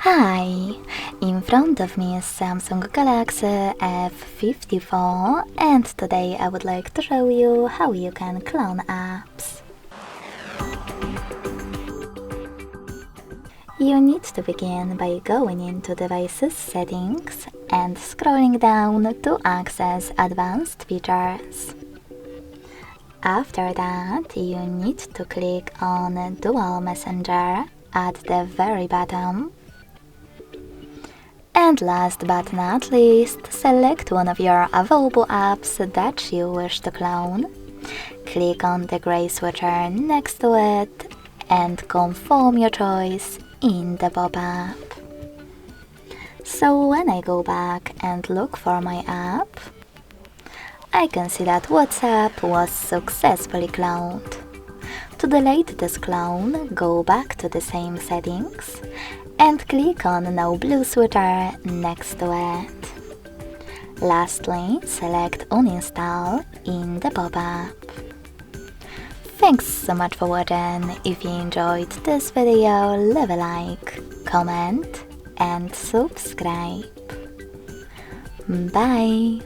Hi, in front of me is Samsung Galaxy F54 and today I would like to show you how you can clone apps. You need to begin by going into Devices Settings and scrolling down to access Advanced Features. After that, you need to click on Dual Messenger at the very bottom. And last but not least, select one of your available apps that you wish to clone. Click on the gray switcher next to it and confirm your choice in the pop-up. So when I go back and look for my app, I can see that WhatsApp was successfully cloned. To delete this clone, go back to the same settings and click on Now blue switcher next to it. Lastly, select Uninstall in the pop-up. Thanks so much for watching. If you enjoyed this video, leave a like, comment and subscribe. Bye!